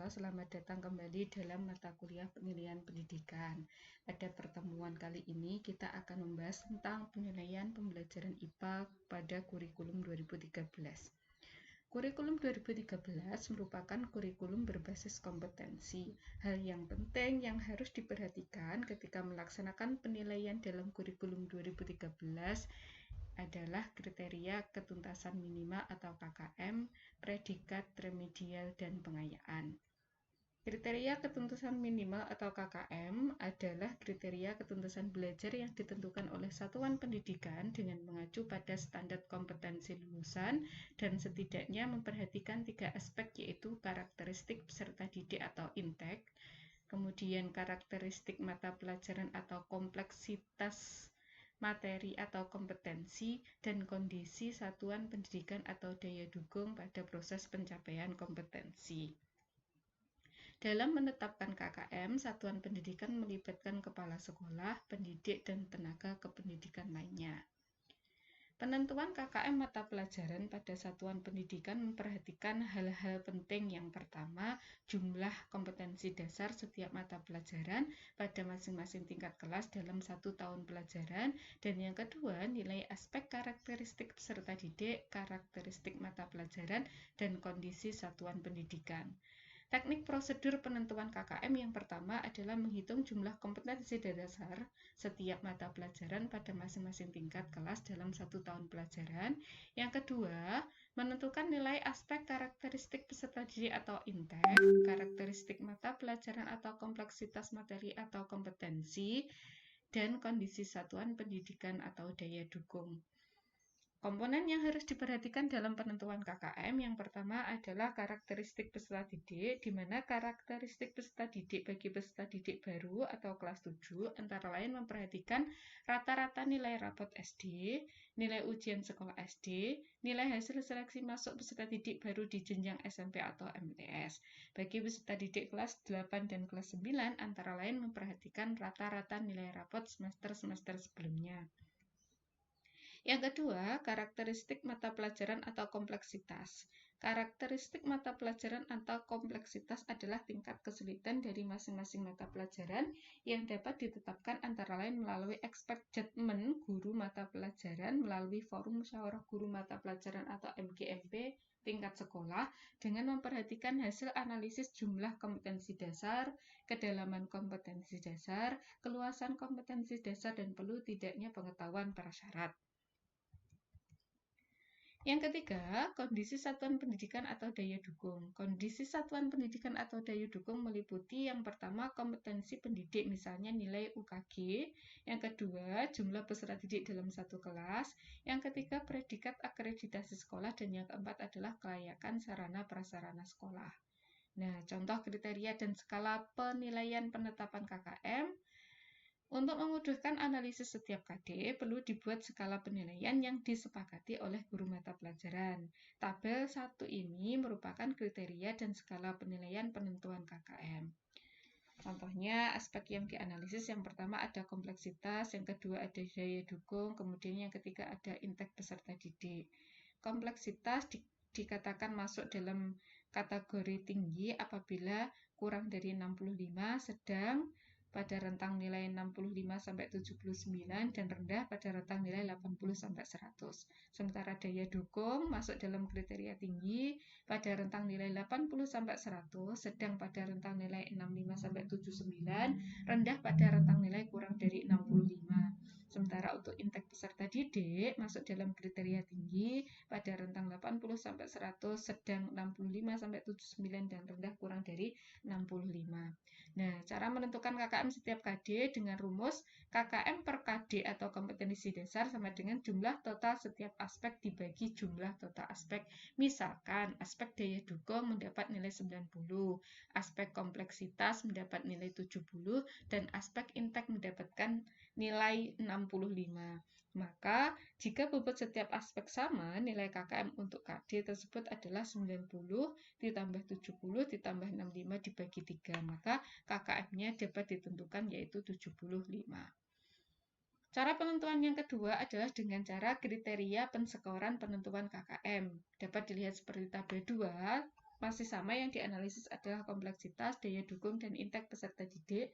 mahasiswa, selamat datang kembali dalam mata kuliah penilaian pendidikan. Pada pertemuan kali ini kita akan membahas tentang penilaian pembelajaran IPA pada kurikulum 2013. Kurikulum 2013 merupakan kurikulum berbasis kompetensi. Hal yang penting yang harus diperhatikan ketika melaksanakan penilaian dalam kurikulum 2013 adalah kriteria ketuntasan minimal atau KKM, predikat, remedial, dan pengayaan. Kriteria ketuntasan minimal atau KKM adalah kriteria ketuntasan belajar yang ditentukan oleh satuan pendidikan dengan mengacu pada standar kompetensi lulusan dan setidaknya memperhatikan 3 aspek, yaitu karakteristik peserta didik atau intek, kemudian karakteristik mata pelajaran atau kompleksitas materi atau kompetensi, dan kondisi satuan pendidikan atau daya dukung pada proses pencapaian kompetensi. Dalam menetapkan KKM, satuan pendidikan melibatkan kepala sekolah, pendidik, dan tenaga kependidikan lainnya. Penentuan KKM mata pelajaran pada satuan pendidikan memperhatikan hal-hal penting. Yang pertama, jumlah kompetensi dasar setiap mata pelajaran pada masing-masing tingkat kelas dalam 1 tahun pelajaran. Dan yang kedua, nilai aspek karakteristik peserta didik, karakteristik mata pelajaran, dan kondisi satuan pendidikan. Teknik prosedur penentuan KKM yang pertama adalah menghitung jumlah kompetensi dasar setiap mata pelajaran pada masing-masing tingkat kelas dalam 1 tahun pelajaran. Yang kedua, menentukan nilai aspek karakteristik peserta didik atau intek, karakteristik mata pelajaran atau kompleksitas materi atau kompetensi, dan kondisi satuan pendidikan atau daya dukung. Komponen yang harus diperhatikan dalam penentuan KKM yang pertama adalah karakteristik peserta didik, di mana karakteristik peserta didik bagi peserta didik baru atau kelas 7 antara lain memperhatikan rata-rata nilai rapot SD, nilai ujian sekolah SD, nilai hasil seleksi masuk peserta didik baru di jenjang SMP atau MTS. Bagi peserta didik kelas 8 dan kelas 9 antara lain memperhatikan rata-rata nilai rapot semester-semester sebelumnya. Yang kedua, karakteristik mata pelajaran atau kompleksitas. Karakteristik mata pelajaran atau kompleksitas adalah tingkat kesulitan dari masing-masing mata pelajaran yang dapat ditetapkan antara lain melalui expert judgment guru mata pelajaran, melalui forum musyawarah guru mata pelajaran atau MGMP tingkat sekolah dengan memperhatikan hasil analisis jumlah kompetensi dasar, kedalaman kompetensi dasar, keluasan kompetensi dasar, dan perlu tidaknya pengetahuan prasyarat. Yang ketiga, kondisi satuan pendidikan atau daya dukung. Kondisi satuan pendidikan atau daya dukung meliputi yang pertama kompetensi pendidik, misalnya nilai UKG. Yang kedua, jumlah peserta didik dalam satu kelas. Yang ketiga, predikat akreditasi sekolah. Dan yang keempat adalah kelayakan sarana prasarana sekolah. Nah, contoh kriteria dan skala penilaian penetapan KKM. Untuk memudahkan analisis setiap KD, perlu dibuat skala penilaian yang disepakati oleh guru mata pelajaran. Tabel 1 ini merupakan kriteria dan skala penilaian penentuan KKM. Contohnya, aspek yang dianalisis yang pertama ada kompleksitas, yang kedua ada daya dukung, kemudian yang ketiga ada intek peserta didik. Kompleksitas dikatakan masuk dalam kategori tinggi apabila kurang dari 65, sedang pada rentang nilai 65-79 dan rendah pada rentang nilai 80-100. Sementara daya dukung masuk dalam kriteria tinggi pada rentang nilai 80-100, sedang pada rentang nilai 65-79, rendah pada rentang nilai kurang dari 65. Sementara untuk intek peserta didik masuk dalam kriteria tinggi pada rentang 80-100, sedang 65-79 dan rendah kurang dari 65. Nah, cara menentukan KKM setiap KD dengan rumus KKM per KD atau kompetensi dasar sama dengan jumlah total setiap aspek dibagi jumlah total aspek. Misalkan, aspek daya dukung mendapat nilai 90, aspek kompleksitas mendapat nilai 70, dan aspek intek mendapatkan nilai 65. Maka, jika bobot setiap aspek sama, nilai KKM untuk KD tersebut adalah 90 ditambah 70 ditambah 65 dibagi 3. Maka KKM-nya dapat ditentukan yaitu 75. Cara penentuan yang kedua adalah dengan cara kriteria penskoran penentuan KKM. Dapat dilihat seperti tabel 2. masih sama, yang dianalisis adalah kompleksitas, daya dukung, dan intek peserta didik.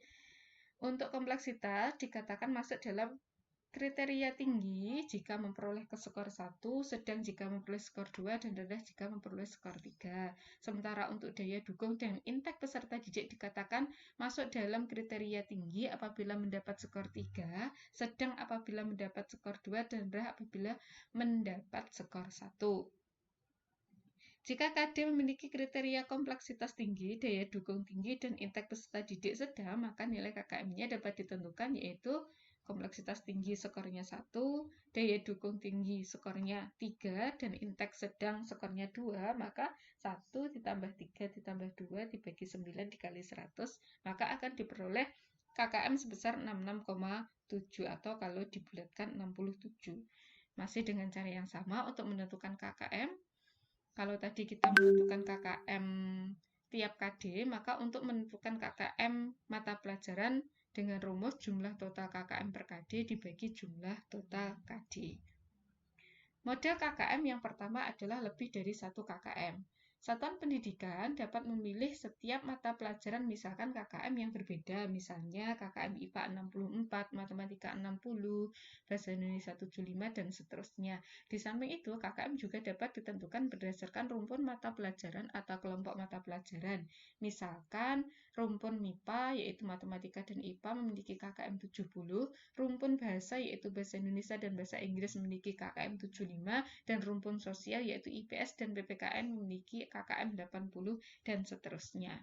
Untuk kompleksitas dikatakan masuk dalam kriteria tinggi jika memperoleh skor 1, sedang jika memperoleh skor 2, dan rendah jika memperoleh skor 3. Sementara untuk daya dukung dan intek peserta didik dikatakan masuk dalam kriteria tinggi apabila mendapat skor 3, sedang apabila mendapat skor 2, dan rendah apabila mendapat skor 1. Jika KD memiliki kriteria kompleksitas tinggi, daya dukung tinggi, dan intek peserta didik sedang, maka nilai KKM-nya dapat ditentukan yaitu kompleksitas tinggi skornya 1, daya dukung tinggi skornya 3, dan intek sedang skornya 2, maka 1 ditambah 3 ditambah 2 dibagi 9 dikali 100, maka akan diperoleh KKM sebesar 66,7 atau kalau dibulatkan 67. Masih dengan cara yang sama untuk menentukan KKM. Kalau tadi kita menentukan KKM tiap KD, maka untuk menentukan KKM mata pelajaran dengan rumus jumlah total KKM per KD dibagi jumlah total KD. Model KKM yang pertama adalah lebih dari 1 KKM. Satuan pendidikan dapat memilih setiap mata pelajaran misalkan KKM yang berbeda, misalnya KKM IPA 64, Matematika 60, Bahasa Indonesia 75, dan seterusnya. Di samping itu, KKM juga dapat ditentukan berdasarkan rumpun mata pelajaran atau kelompok mata pelajaran. Misalkan rumpun MIPA yaitu Matematika dan IPA memiliki KKM 70, rumpun bahasa yaitu Bahasa Indonesia dan Bahasa Inggris memiliki KKM 75, dan rumpun sosial yaitu IPS dan PPKN memiliki KKM 80, dan seterusnya.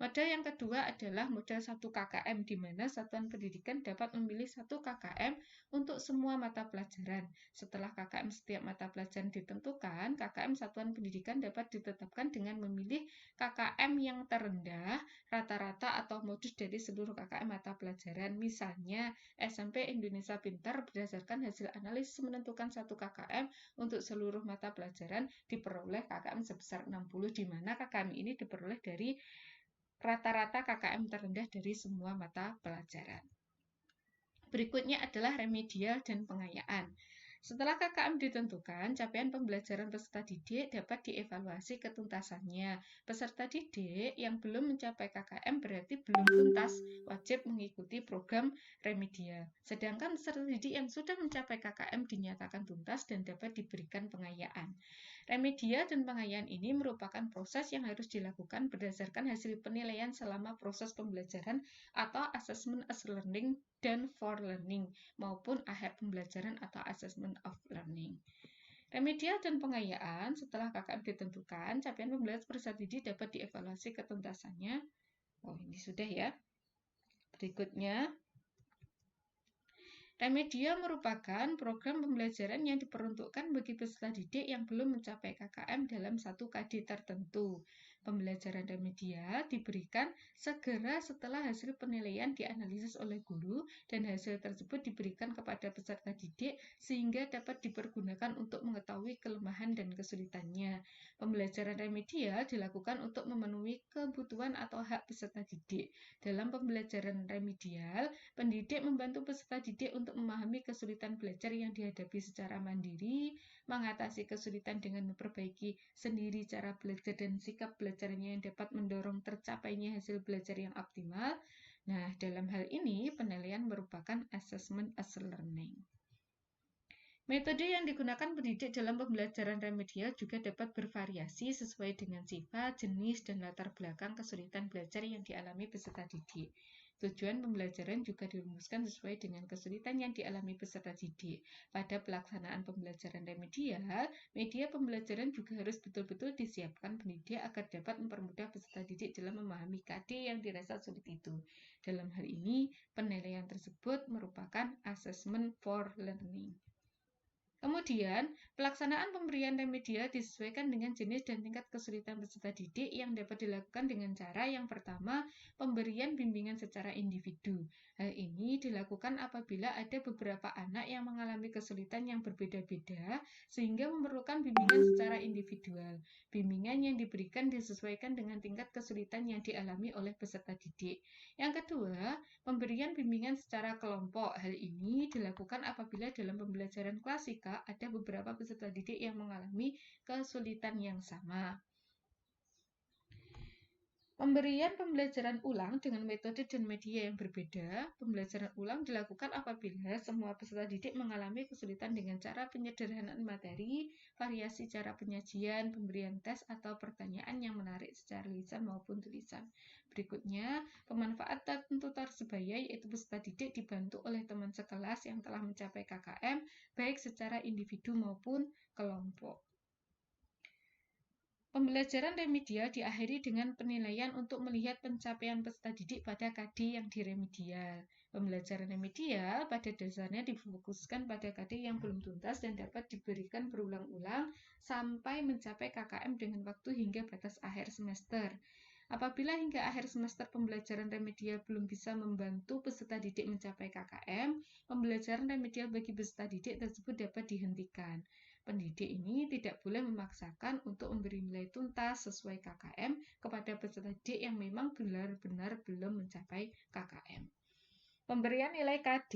Model yang kedua adalah model 1 KKM, di mana satuan pendidikan dapat memilih 1 KKM untuk semua mata pelajaran. Setelah KKM setiap mata pelajaran ditentukan, KKM satuan pendidikan dapat ditetapkan dengan memilih KKM yang terendah, rata-rata atau modus dari seluruh KKM mata pelajaran. Misalnya, SMP Indonesia Pintar berdasarkan hasil analisis menentukan 1 KKM untuk seluruh mata pelajaran diperoleh KKM sebesar 60, di mana KKM ini diperoleh dari rata-rata KKM terendah dari semua mata pelajaran. Berikutnya adalah remedial dan pengayaan. Setelah KKM ditentukan, capaian pembelajaran peserta didik dapat dievaluasi ketuntasannya. Peserta didik yang belum mencapai KKM berarti belum tuntas, wajib mengikuti program remedial. Sedangkan peserta didik yang sudah mencapai KKM dinyatakan tuntas dan dapat diberikan pengayaan. Remedial dan pengayaan ini merupakan proses yang harus dilakukan berdasarkan hasil penilaian selama proses pembelajaran atau assessment as learning dan for learning, maupun akhir pembelajaran atau assessment of learning. Remedial dan pengayaan setelah KKM ditentukan, capaian pembelajaran peserta didik dapat dievaluasi ketuntasannya. Oh, ini sudah ya. Berikutnya, remedial merupakan program pembelajaran yang diperuntukkan bagi peserta didik yang belum mencapai KKM dalam satu KD tertentu. Pembelajaran remedial diberikan segera setelah hasil penilaian dianalisis oleh guru dan hasil tersebut diberikan kepada peserta didik sehingga dapat dipergunakan untuk mengetahui kelemahan dan kesulitannya. Pembelajaran remedial dilakukan untuk memenuhi kebutuhan atau hak peserta didik. Dalam pembelajaran remedial, pendidik membantu peserta didik untuk memahami kesulitan belajar yang dihadapi secara mandiri, mengatasi kesulitan dengan memperbaiki sendiri cara belajar dan sikap belajarnya yang dapat mendorong tercapainya hasil belajar yang optimal. Nah, dalam hal ini penilaian merupakan assessment as learning. Metode yang digunakan pendidik dalam pembelajaran remedial juga dapat bervariasi sesuai dengan sifat, jenis, dan latar belakang kesulitan belajar yang dialami peserta didik. Tujuan pembelajaran juga dirumuskan sesuai dengan kesulitan yang dialami peserta didik. Pada pelaksanaan pembelajaran remedial, media pembelajaran juga harus betul-betul disiapkan pendidik agar dapat mempermudah peserta didik dalam memahami KD yang dirasa sulit itu. Dalam hal ini, penilaian tersebut merupakan assessment for learning. Kemudian, pelaksanaan pemberian remedial disesuaikan dengan jenis dan tingkat kesulitan peserta didik yang dapat dilakukan dengan cara yang pertama, pemberian bimbingan secara individu. Hal ini dilakukan apabila ada beberapa anak yang mengalami kesulitan yang berbeda-beda sehingga memerlukan bimbingan secara individual. Bimbingan yang diberikan disesuaikan dengan tingkat kesulitan yang dialami oleh peserta didik. Yang kedua, pemberian bimbingan secara kelompok. Hal ini dilakukan apabila dalam pembelajaran klasika ada beberapa peserta didik yang mengalami kesulitan yang sama. Pemberian pembelajaran ulang dengan metode dan media yang berbeda. Pembelajaran ulang dilakukan apabila semua peserta didik mengalami kesulitan dengan cara penyederhanaan materi, variasi cara penyajian, pemberian tes, atau pertanyaan yang menarik secara lisan maupun tulisan. Berikutnya, pemanfaatan tutor sebaya, yaitu peserta didik dibantu oleh teman sekelas yang telah mencapai KKM, baik secara individu maupun kelompok. Pembelajaran remedial diakhiri dengan penilaian untuk melihat pencapaian peserta didik pada KD yang diremedial. Pembelajaran remedial pada dasarnya difokuskan pada KD yang belum tuntas dan dapat diberikan berulang-ulang sampai mencapai KKM dengan waktu hingga batas akhir semester. Apabila hingga akhir semester pembelajaran remedial belum bisa membantu peserta didik mencapai KKM, pembelajaran remedial bagi peserta didik tersebut dapat dihentikan. Pendidik ini tidak boleh memaksakan untuk memberi nilai tuntas sesuai KKM kepada peserta didik yang memang benar-benar belum mencapai KKM. Pemberian nilai KD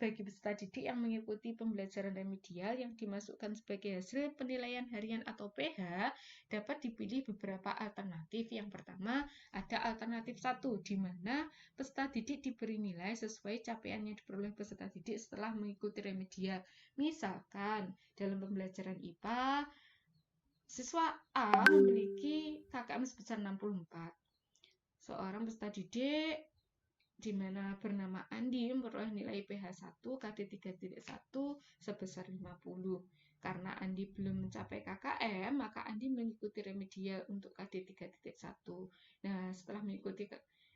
bagi peserta didik yang mengikuti pembelajaran remedial yang dimasukkan sebagai hasil penilaian harian atau PH dapat dipilih beberapa alternatif. Yang pertama, ada alternatif 1, di mana peserta didik diberi nilai sesuai capaian yang diperoleh peserta didik setelah mengikuti remedial. Misalkan, dalam pembelajaran IPA, siswa A memiliki KKM sebesar 64. Seorang peserta didik di mana bernama Andi memperoleh nilai PH 1 KD 3.1 sebesar 50. Karena Andi belum mencapai KKM, maka Andi mengikuti remedial untuk KD 3.1. Nah, setelah mengikuti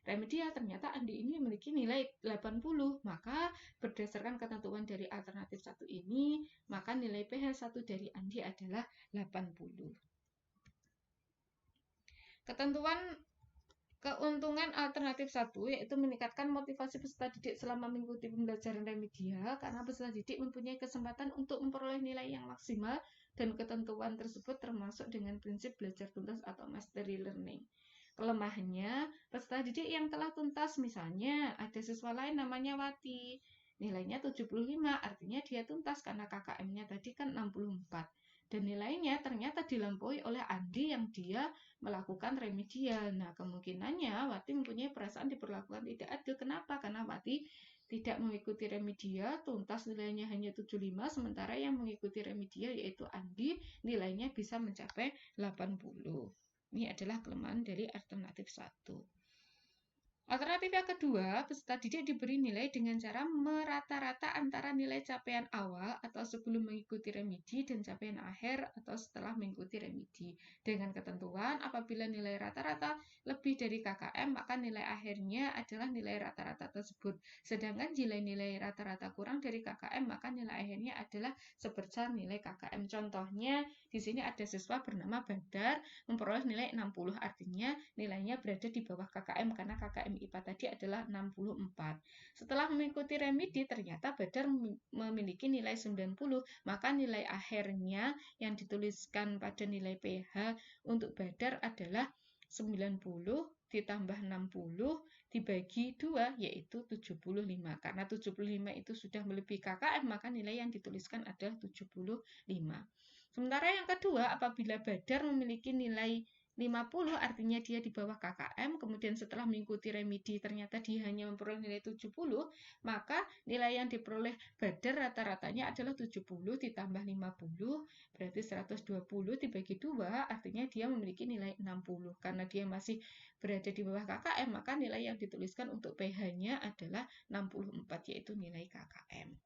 remedial, ternyata Andi ini memiliki nilai 80. Maka berdasarkan ketentuan dari alternatif 1 ini, maka nilai PH 1 dari Andi adalah 80. Keuntungan alternatif 1 yaitu meningkatkan motivasi peserta didik selama mengikuti pembelajaran remedial karena peserta didik mempunyai kesempatan untuk memperoleh nilai yang maksimal dan ketentuan tersebut termasuk dengan prinsip belajar tuntas atau mastery learning. Kelemahannya, peserta didik yang telah tuntas, misalnya ada siswa lain namanya Wati, nilainya 75, artinya dia tuntas karena KKM-nya tadi kan 64. Dan nilainya ternyata dilampaui oleh Andi yang dia melakukan remedial. Nah, kemungkinannya Wati mempunyai perasaan diperlakukan tidak adil. Kenapa? Karena Wati tidak mengikuti remedial, tuntas nilainya hanya 75, sementara yang mengikuti remedial yaitu Andi, nilainya bisa mencapai 80. Ini adalah kelemahan dari alternatif 1. Alternatif yang kedua, peserta didik diberi nilai dengan cara merata-rata antara nilai capaian awal atau sebelum mengikuti remedi dan capaian akhir atau setelah mengikuti remedi. Dengan ketentuan, apabila nilai rata-rata lebih dari KKM, maka nilai akhirnya adalah nilai rata-rata tersebut. Sedangkan jika nilai rata-rata kurang dari KKM, maka nilai akhirnya adalah sebesar nilai KKM. Contohnya, di sini ada siswa bernama Badar memperoleh nilai 60, artinya nilainya berada di bawah KKM karena KKM IPA tadi adalah 64. Setelah mengikuti remedi, ternyata Badar memiliki nilai 90, maka nilai akhirnya yang dituliskan pada nilai PH untuk Badar adalah 90 ditambah 60 dibagi 2 yaitu 75. Karena 75 itu sudah melebihi KKM, maka nilai yang dituliskan adalah 75. Sementara yang kedua, apabila Badar memiliki nilai 50, artinya dia di bawah KKM, kemudian setelah mengikuti remedi ternyata dia hanya memperoleh nilai 70, maka nilai yang diperoleh Badar rata-ratanya adalah 70 ditambah 50, berarti 120 dibagi 2, artinya dia memiliki nilai 60. Karena dia masih berada di bawah KKM, maka nilai yang dituliskan untuk PH-nya adalah 64, yaitu nilai KKM.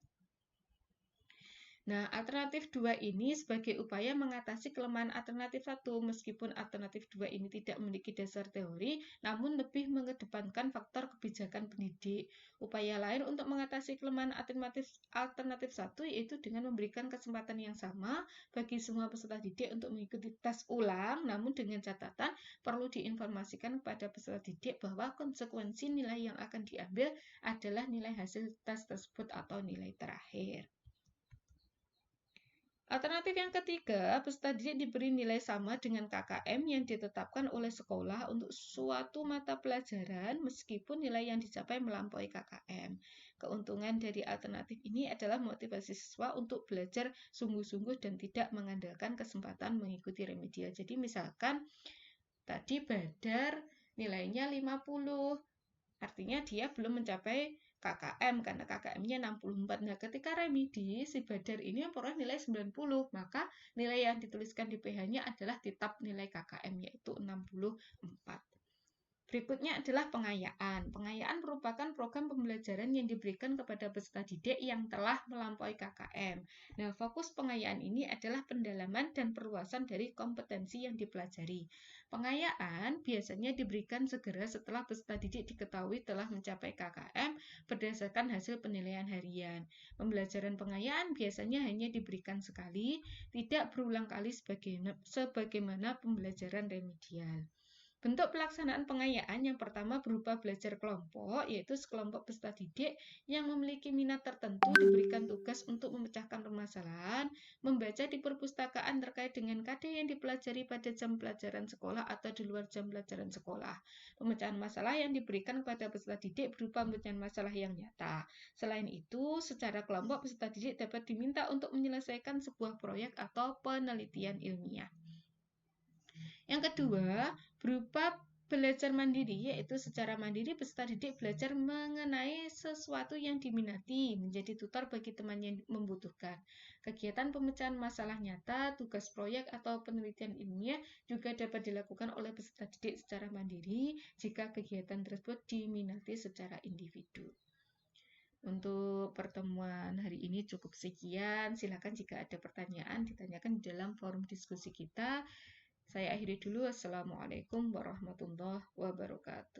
Nah, alternatif 2 ini sebagai upaya mengatasi kelemahan alternatif 1. Meskipun alternatif 2 ini tidak memiliki dasar teori, namun lebih mengedepankan faktor kebijakan pendidik. Upaya lain untuk mengatasi kelemahan alternatif 1 yaitu dengan memberikan kesempatan yang sama bagi semua peserta didik untuk mengikuti tes ulang, namun dengan catatan perlu diinformasikan kepada peserta didik bahwa konsekuensi nilai yang akan diambil adalah nilai hasil tes tersebut atau nilai terakhir. Alternatif yang ketiga, peserta didik diberi nilai sama dengan KKM yang ditetapkan oleh sekolah untuk suatu mata pelajaran meskipun nilai yang dicapai melampaui KKM. Keuntungan dari alternatif ini adalah motivasi siswa untuk belajar sungguh-sungguh dan tidak mengandalkan kesempatan mengikuti remedial. Jadi misalkan tadi Badar nilainya 50. Artinya dia belum mencapai KKM karena KKM-nya 64. Nah, ketika remedi, si Badar ini memperoleh nilai 90, maka nilai yang dituliskan di PH-nya adalah tetap nilai KKM yaitu 64. Berikutnya adalah pengayaan. Pengayaan merupakan program pembelajaran yang diberikan kepada peserta didik yang telah melampaui KKM. Nah, fokus pengayaan ini adalah pendalaman dan perluasan dari kompetensi yang dipelajari. Pengayaan biasanya diberikan segera setelah peserta didik diketahui telah mencapai KKM berdasarkan hasil penilaian harian. Pembelajaran pengayaan biasanya hanya diberikan sekali, tidak berulang kali sebagaimana pembelajaran remedial. Bentuk pelaksanaan pengayaan yang pertama berupa belajar kelompok, yaitu sekelompok peserta didik yang memiliki minat tertentu diberikan tugas untuk memecahkan permasalahan, membaca di perpustakaan terkait dengan KD yang dipelajari pada jam pelajaran sekolah atau di luar jam pelajaran sekolah. Pemecahan masalah yang diberikan kepada peserta didik berupa pemecahan masalah yang nyata. Selain itu, secara kelompok peserta didik dapat diminta untuk menyelesaikan sebuah proyek atau penelitian ilmiah. Yang kedua, berupa belajar mandiri, yaitu secara mandiri peserta didik belajar mengenai sesuatu yang diminati, menjadi tutor bagi teman yang membutuhkan. Kegiatan pemecahan masalah nyata, tugas proyek, atau penelitian ilmiah juga dapat dilakukan oleh peserta didik secara mandiri jika kegiatan tersebut diminati secara individu. Untuk pertemuan hari ini cukup sekian. Silakan jika ada pertanyaan ditanyakan di dalam forum diskusi kita. Saya akhiri dulu. Assalamualaikum warahmatullahi wabarakatuh.